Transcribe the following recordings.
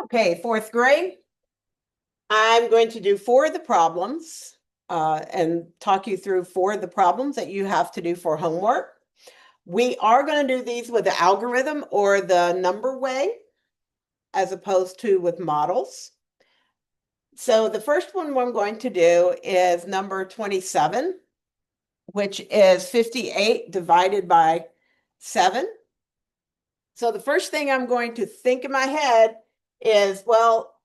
Okay, fourth grade. I'm going to do 4 of the problems and talk you through 4 of the problems that you have to do for homework. We are going to do these with the algorithm or the number way as opposed to with models. So the first one I'm going to do is number 27, which is 58 divided by 7. So the first thing I'm going to think in my head is, well,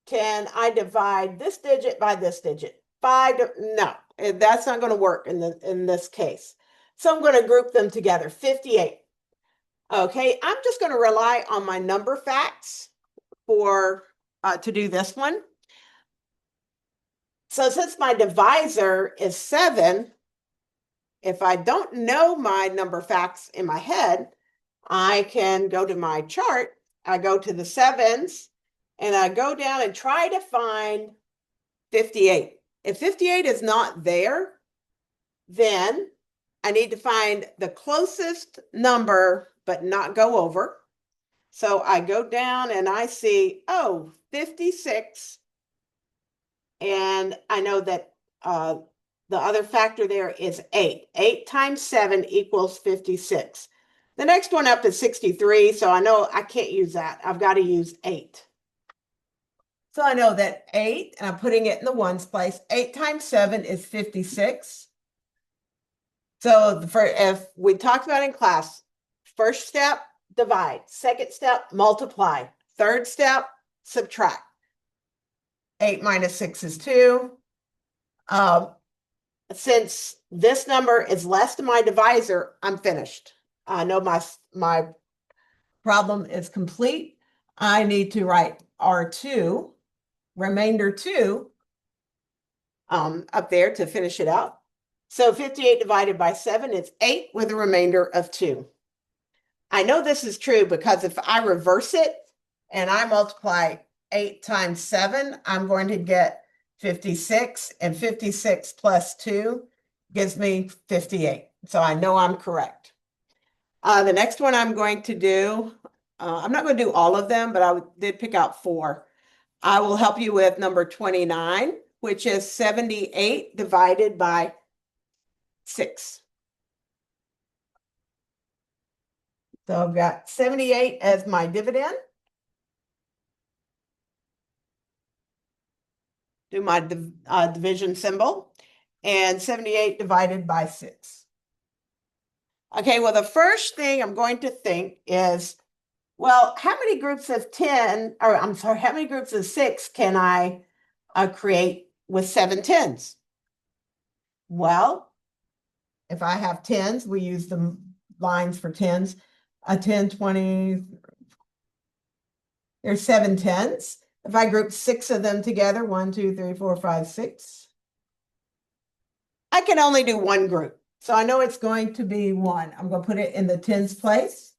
can I divide this digit by this digit? No, that's not going to work in this case. So I'm going to group them together, 58. Okay, I'm just going to rely on my number facts to do this one. So since my divisor is 7, if I don't know my number facts in my head, I can go to my chart. I go to the 7s and I go down and try to find 58. If 58 is not there, then I need to find the closest number, but not go over. So I go down and I see, 56. And I know that the other factor there is 8. 8 times 7 equals 56. The next one up is 63, so I know I can't use that. I've got to use 8. So I know that 8, and I'm putting it in the ones place. 8 times 7 is 56. So if we talked about in class, first step, divide. Second step, multiply. Third step, subtract. 8 minus 6 is 2. Since this number is less than my divisor, I'm finished. I know my problem is complete. I need to write R2, remainder 2, up there to finish it out. So 58 divided by 7 is 8 with a remainder of 2. I know this is true because if I reverse it and I multiply 8 times 7, I'm going to get 56, and 56 plus 2 gives me 58. So I know I'm correct. The next one I'm going to do, I'm not going to do all of them, but I did pick out 4. I will help you with number 29, which is 78 divided by 6. So I've got 78 as my dividend. Do my division symbol, and 78 divided by 6. Okay, well, the first thing I'm going to think is, well, how many groups of 10, or I'm sorry, how many groups of 6 can I create with 7 tens? Well, if I have 10s, we use the lines for 10s. A 10, 20, there's 7 tens. If I group 6 of them together, 1, 2, 3, 4, 5, 6, I can only do one group. So I know it's going to be 1. I'm going to put it in the tens place.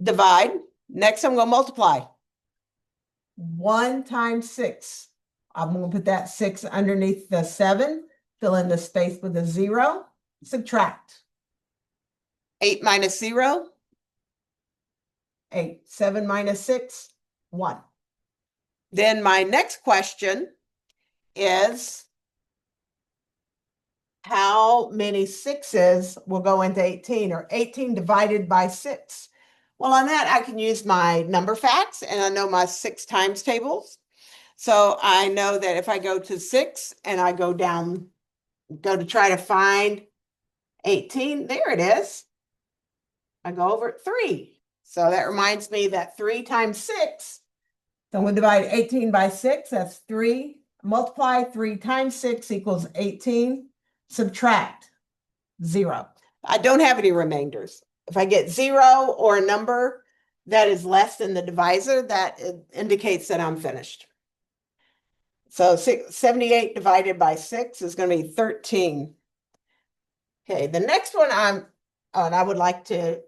Divide. Next, I'm going to multiply. 1 times 6. I'm going to put that 6 underneath the 7. Fill in the space with a 0. Subtract. 8 minus 0. 8. 7 minus 6. 1. Then my next question is, how many 6s will go into 18, or 18 divided by 6? Well, on that, I can use my number facts, and I know my 6 times tables. So I know that if I go to 6 and I go to try to find 18, there it is. I go over 3. So that reminds me that 3 times 6, so I'm going to divide 18 by 6. That's 3. Multiply 3 times 6 equals 18. Subtract 0. I don't have any remainders. If I get 0 or a number that is less than the divisor, that indicates that I'm finished. So 78 divided by 6 is going to be 13. Okay, the next one and I would like to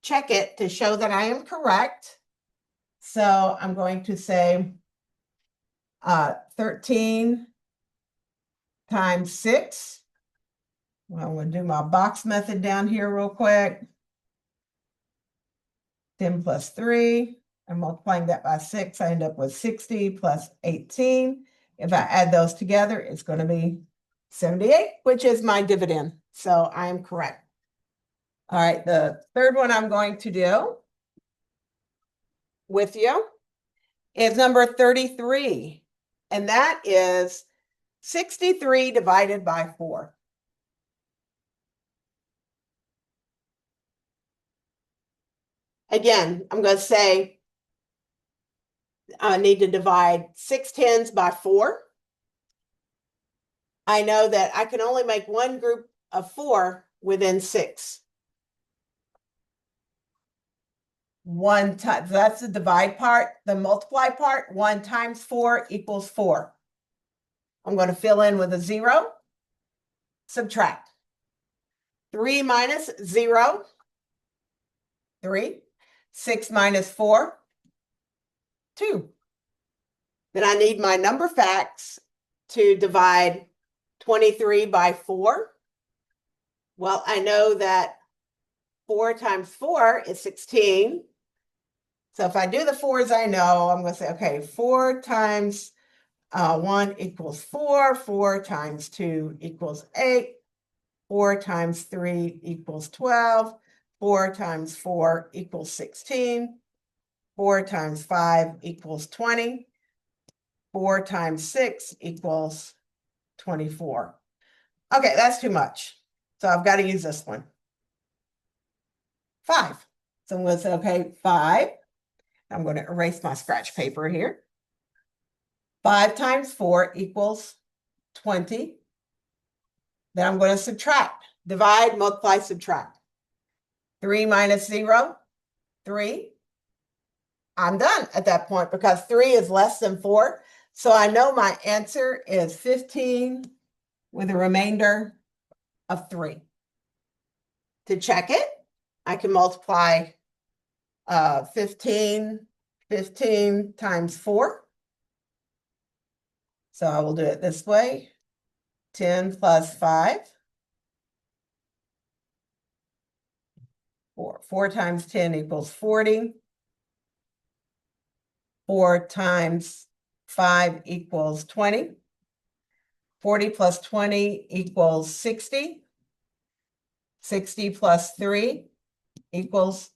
check it to show that I am correct. So I'm going to say 13 times 6. Well, I'm going to do my box method down here real quick. 10 plus 3. I'm multiplying that by 6. I end up with 60 plus 18. If I add those together, it's going to be 78, which is my dividend. So I am correct. All right, the third one I'm going to do with you is number 33. And that is 63 divided by 4. Again, I'm going to say I need to divide 6 tens by 4. I know that I can only make one group of 4 within 6. One time, that's the divide part. The multiply part, 1 times 4 equals 4. I'm going to fill in with a 0. Subtract. 3 minus 0, 3. 6 minus 4, 2. Then I need my number facts to divide 23 by 4. Well, I know that 4 times 4 is 16. So if I do the 4s I know, I'm going to say, okay, 4 times 1 equals 4. 4 times 2 equals 8. 4 times 3 equals 12. 4 times 4 equals 16. 4 times 5 equals 20. 4 times 6 equals 24. Okay, that's too much. So I've got to use this one. 5. So I'm going to say, okay, 5. I'm going to erase my scratch paper here. 5 times 4 equals 20. Then I'm going to subtract. Divide, multiply, subtract. 3 minus 0, 3. I'm done at that point because 3 is less than 4. So I know my answer is 15 with a remainder of 3. To check it, I can multiply 15 times 4. So I will do it this way. 10 plus 5. 4. 4 times 10 equals 40. 4 times 5 equals 20. 40 plus 20 equals 60. 60 plus 3 equals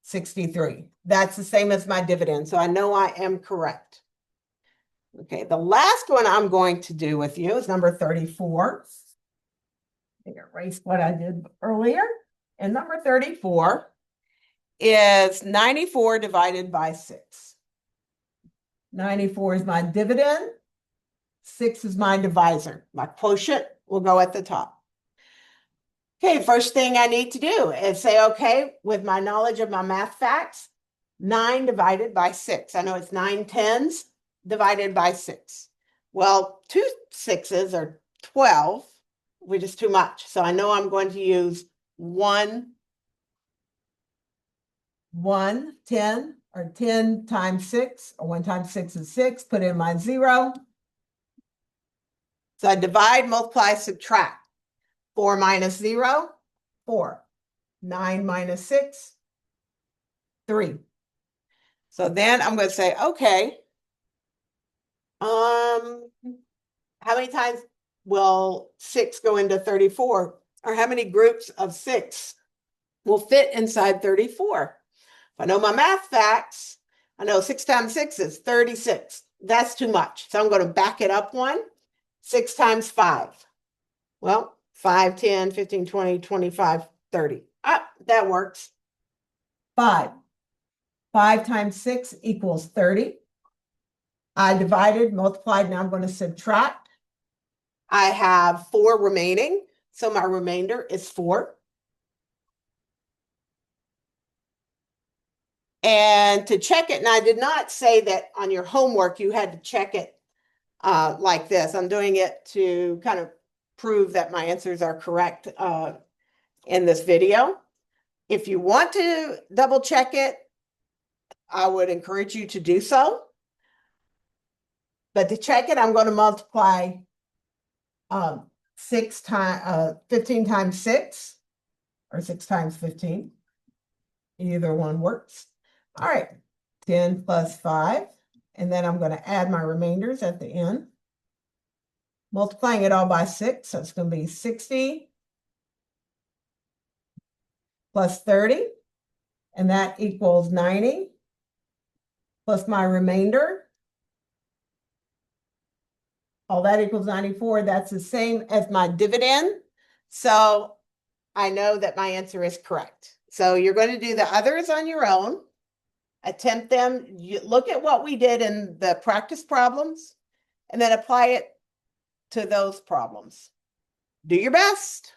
63. That's the same as my dividend, so I know I am correct. Okay, the last one I'm going to do with you is number 34. Erase what I did earlier. And number 34 is 94 divided by 6. 94 is my dividend. 6 is my divisor. My quotient will go at the top. Okay, first thing I need to do is say, okay, with my knowledge of my math facts, 9 divided by 6. I know it's 9 tens divided by 6. Well, 2 6s are 12, which is too much. So I know I'm going to use 1 10, or 10 times 6, or 1 times 6 is 6. Put in my 0. So I divide, multiply, subtract. 4 minus 0, 4. 9 minus 6, 3. So then I'm going to say, okay, how many times will 6 go into 34? Or how many groups of 6 will fit inside 34? If I know my math facts, I know 6 times 6 is 36. That's too much. So I'm going to back it up 1. 6 times 5. Well, 5, 10, 15, 20, 25, 30. Ah, that works. 5. 5 times 6 equals 30. I divided, multiplied, now I'm going to subtract. I have 4 remaining, so my remainder is 4. And to check it, and I did not say that on your homework you had to check it like this. I'm doing it to kind of prove that my answers are correct in this video. If you want to double check it, I would encourage you to do so. But to check it, I'm going to multiply 15 times 6, or 6 times 15. Either one works. All right, 10 plus 5. And then I'm going to add my remainders at the end. Multiplying it all by 6, so it's going to be 60 plus 30, and that equals 90, plus my remainder. All that equals 94. That's the same as my dividend. So I know that my answer is correct. So you're going to do the others on your own. Attempt them. You look at what we did in the practice problems and then apply it to those problems. Do your best.